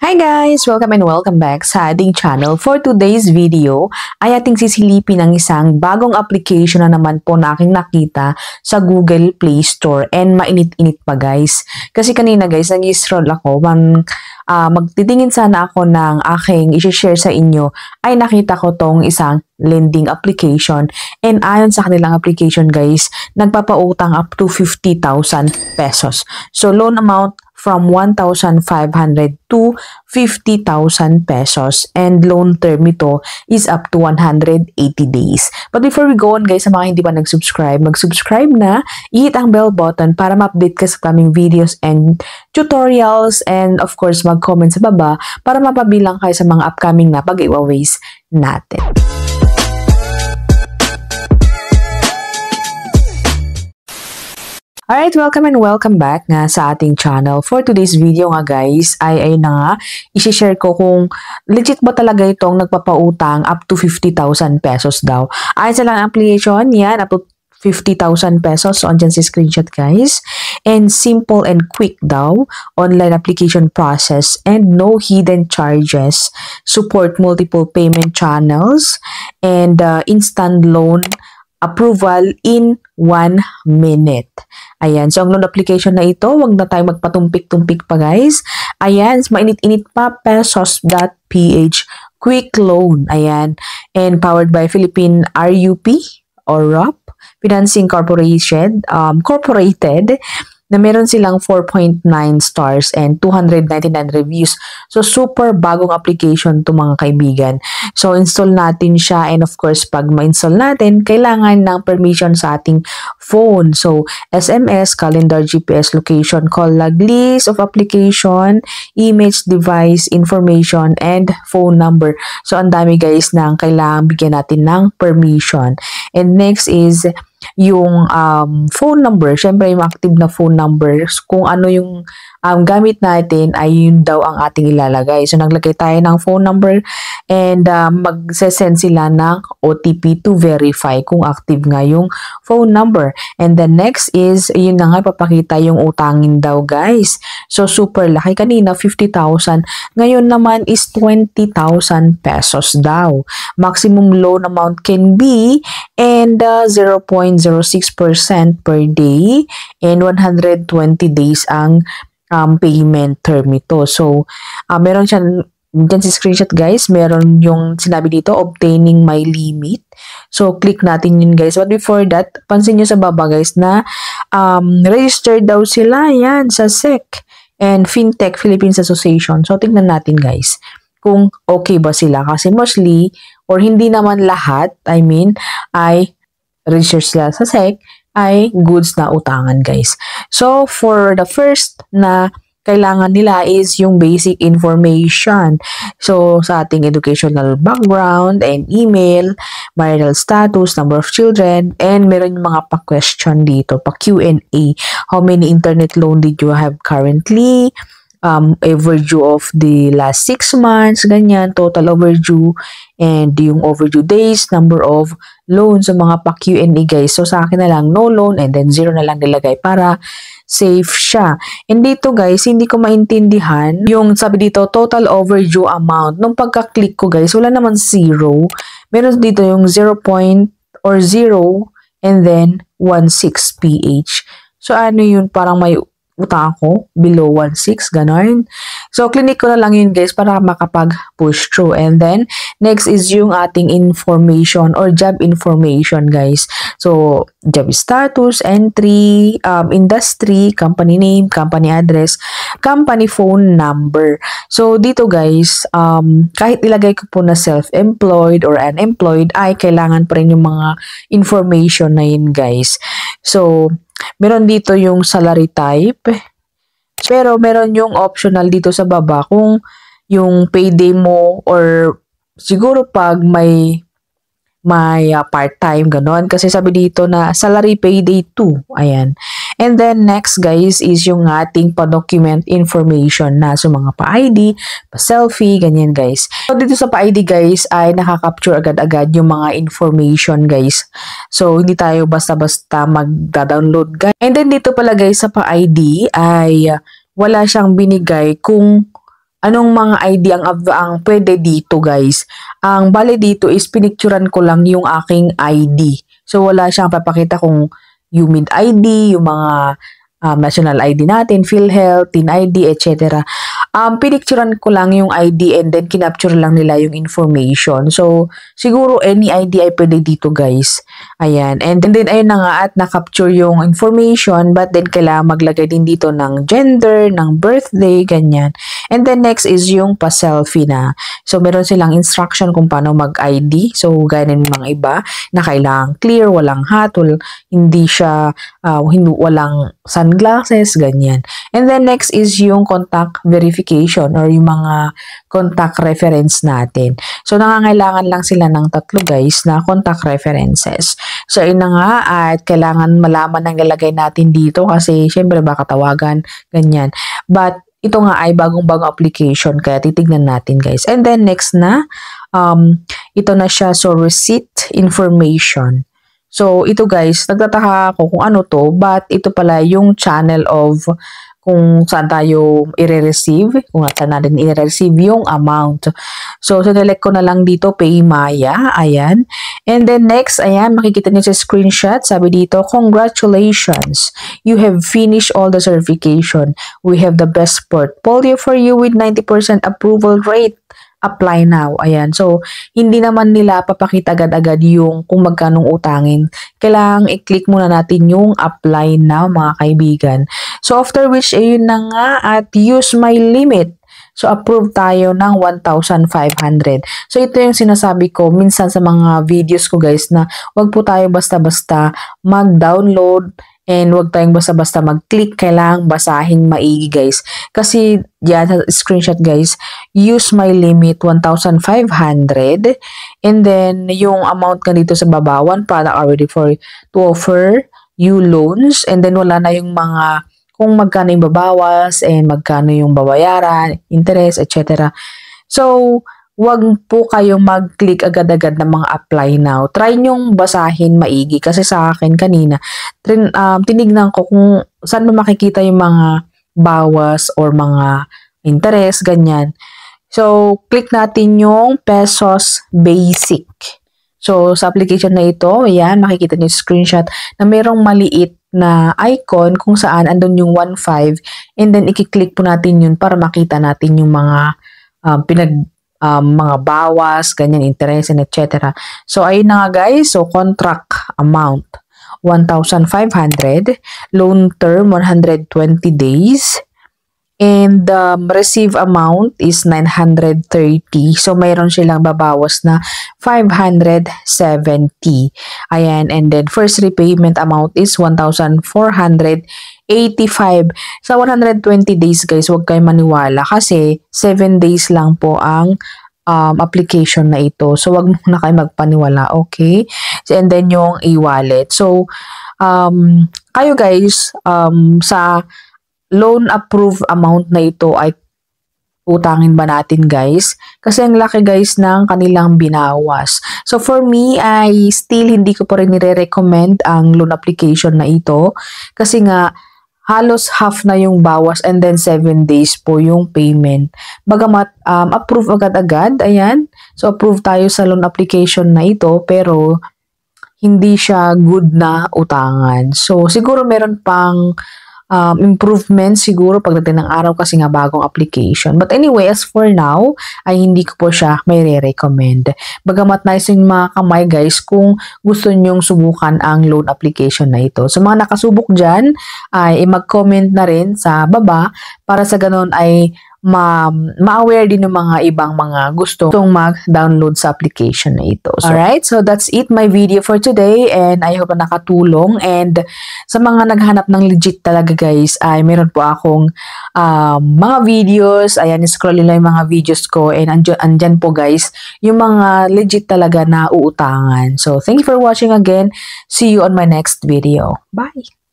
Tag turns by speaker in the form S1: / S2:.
S1: Hi guys! Welcome and welcome back sa ating channel. For today's video ay ating sisilipin ang isang bagong application na naman po na aking nakita sa Google Play Store and mainit-init pa guys. Kasi kanina guys, nag-scroll ako, magtitingin sana ako ng aking i-share sa inyo ay nakita ko tong isang lending application and ayon sa kanilang application guys, nagpapautang up to 50,000 pesos. So loan amount from 1,500 to 50,000 pesos and loan term ito is up to 180 days. But before we go on guys, sa mga hindi pa nag-subscribe, mag-subscribe na, i-hit ang bell button para ma-update ka sa kaming videos and tutorials and of course mag-comment sa baba para mapabilang kayo sa mga upcoming na pag-giveaways natin. Alright, welcome and welcome back nga sa ating channel. For today's video nga guys, ay na nga, isi-share ko kung legit ba talaga itong nagpapautang up to 50,000 pesos daw. Ayon sa lang application, yan, up to 50,000 pesos. So, andyan si screenshot guys. And simple and quick daw. Online application process and no hidden charges. Support multiple payment channels and instant loan approval in 1 minute. Ayan. So, ang loan application na ito, wag na tayo magpatumpik-tumpik pa guys. Ayan. Mainit-init pa, pesos.ph. Quick loan. Ayan. And powered by Philippine RUP or RUP. Financing Corporation, Corporated, na meron silang 4.9 stars and 299 reviews. So, super bagong application to mga kaibigan. So, install natin siya and of course, pag ma-install natin, kailangan ng permission sa ating phone. So, SMS, calendar, GPS, location, call log, list of application, image, device, information, and phone number. So, ang dami guys na kailangan bigyan natin ng permission. And next is yung phone number. Siyempre, yung active na phone numbers. Kung ano yung gamit natin, ay yun daw ang ating ilalagay. So, naglagay tayo ng phone number and mag-send sila ng OTP to verify kung active nga yung phone number. And then next is, yun na nga, papakita yung utangin daw, guys. So, super laki. Kanina, 50,000. Ngayon naman is 20,000 pesos daw. Maximum loan amount can be and 0.06% per day and 120 days ang payment term ito. So, meron siya dyan si screenshot guys, meron yung sinabi dito, obtaining my limit. So, click natin yun guys. But before that, pansin nyo sa baba guys na registered daw sila yan sa SEC and Fintech Philippines Association. So, tingnan natin guys kung okay ba sila. Kasi mostly, or hindi naman lahat, ay register sila sa SEC, ay goods na utangan guys. So, for the first na kailangan nila is yung basic information. So, sa ating educational background and email, marital status, number of children, and meron yung mga pa-question dito, pa-Q&A. How many internet loan did you have currently? Overdue of the last 6 months, ganyan, total overdue, and yung overdue days, number of loans, sa mga pa-Q&A guys. So, sa akin na lang, no loan, and then 0 na lang nilagay para safe siya. And dito guys, hindi ko maintindihan yung sabi dito, total overdue amount. Nung pagka-click ko guys, wala naman 0. Meron dito yung 0 and then 16 PH. So, ano yun, parang may utang ako below 16, ganon. So, clinic ko na lang yun guys para makapag-push through. And then, next is yung ating information or job information guys. So, job status, entry, industry, company name, company address, company phone number. So, dito guys, kahit ilagay ko po na self-employed or unemployed, ay kailangan pa rin yung mga information na yun guys. So, meron dito yung salary type. Pero meron yung optional dito sa baba kung yung payday mo or siguro pag may part-time, ganon. Kasi sabi dito na salary payday 2. Ayan. And then next guys is yung ating pa-document information na so mga pa-ID, pa-selfie, ganyan guys. So dito sa pa-ID guys ay nakaka-capture agad-agad yung mga information guys. So hindi tayo basta-basta magda-download guys. And then dito pala guys sa pa-ID ay wala siyang binigay kung anong mga ID ang pwede dito guys. Ang bale dito is pinicturan ko lang yung aking ID. So wala siyang papakita kung UMID ID, yung mga national ID natin, PhilHealth, TIN ID, etc. Pinicturan ko lang yung ID and then kinapture lang nila yung information. So, siguro any ID ay pwede dito guys. Ayan. And then ayun na nga at nakapture yung information but then kailangan maglagay din dito ng gender, ng birthday, ganyan. And then next is yung pa-selfie na. So, meron silang instruction kung paano mag-ID. So, gaya ng mga iba na kailangan clear, walang hat, hindi siya, walang sunglasses, ganyan. And then next is yung contact verification or yung mga contact reference natin. So, nangangailangan lang sila ng 3 guys na contact references. So, yun na nga at kailangan malaman ang ilagay natin dito kasi syempre baka tawagan, ganyan. But, ito nga ay bagong-bagong application kaya titignan natin guys. And then next na, ito na siya. So, receipt information. So, ito guys, nagtataka ako kung ano to, but ito pala yung channel of kung saan tayo i-receive, kung saan natin i-receive yung amount. So, sinelect ko na lang dito, PayMaya, ayan. And then next, ayan, makikita niyo sa screenshot, sabi dito, congratulations, you have finished all the certification. We have the best portfolio for you with 90% approval rate. Apply now. Ayan. So, hindi naman nila papakita agad-agad yung kung magkanong utangin. Kailangang i-click muna natin yung apply now, mga kaibigan. So, after which, ayun na nga at use my limit. So, approve tayo ng 1,500. So, ito yung sinasabi ko minsan sa mga videos ko guys na wag po tayo basta-basta mag-download and wag tayong basta-basta mag-click. Kailangang basahin maigi guys. Kasi yan sa screenshot guys, use my limit 1,500 and then yung amount ka dito sa baba, one product already to offer you loans and then wala na yung mga kung magkano yung babawas and magkano yung babayaran, interest, etc. So, wag po kayong mag-click agad-agad ng mga apply now. Try nyong basahin maigi kasi sa akin kanina, tinignan ko kung saan mo makikita yung mga bawas or mga interest, ganyan. So, click natin yung Pesos Basic. So, sa application na ito, ayan, makikita niyo yung screenshot na mayroong maliit na icon kung saan andun yung 1.5 and then i-click po natin yun para makita natin yung mga mga bawas, ganyan, interest, and etc. So, ayun na nga guys. So, contract amount, 1,500. Loan term, 120 days. And receive amount is 930. So, mayroon silang babawas na 570. Ayan. And then, first repayment amount is 1,485. Sa 120 days, guys, huwag kayo maniwala kasi 7 days lang po ang application na ito. So, huwag muna kayo magpaniwala. Okay? And then, yung e-wallet. So, kayo guys, sa loan approved amount na ito ay utangin ba natin guys? Kasi ang laki guys ng kanilang binawas. So for me, I still hindi ko pa rin nire-recommend ang loan application na ito. Kasi nga, halos half na yung bawas and then 7 days po yung payment. Bagamat approve agad-agad, ayan. So approve tayo sa loan application na ito pero hindi siya good na utangan. So siguro meron pang improvement siguro pagdating ng araw kasi nga bagong application. But anyway, as for now, ay hindi ko po siya may re-recommend. Bagamat nice yung mga kamay guys kung gusto nyong subukan ang loan application na ito. So mga nakasubok dyan ay mag-comment na rin sa baba para sa ganun ay ma-aware din ng mga ibang mga gustong mag-download sa application na ito. So, alright, so that's it my video for today and I hope na nakatulong and sa mga naghanap ng legit talaga guys ay meron po akong mga videos, ayan, scroll lang yung mga videos ko and andyan po guys yung mga legit talaga na uutangan. So, thank you for watching again. See you on my next video. Bye!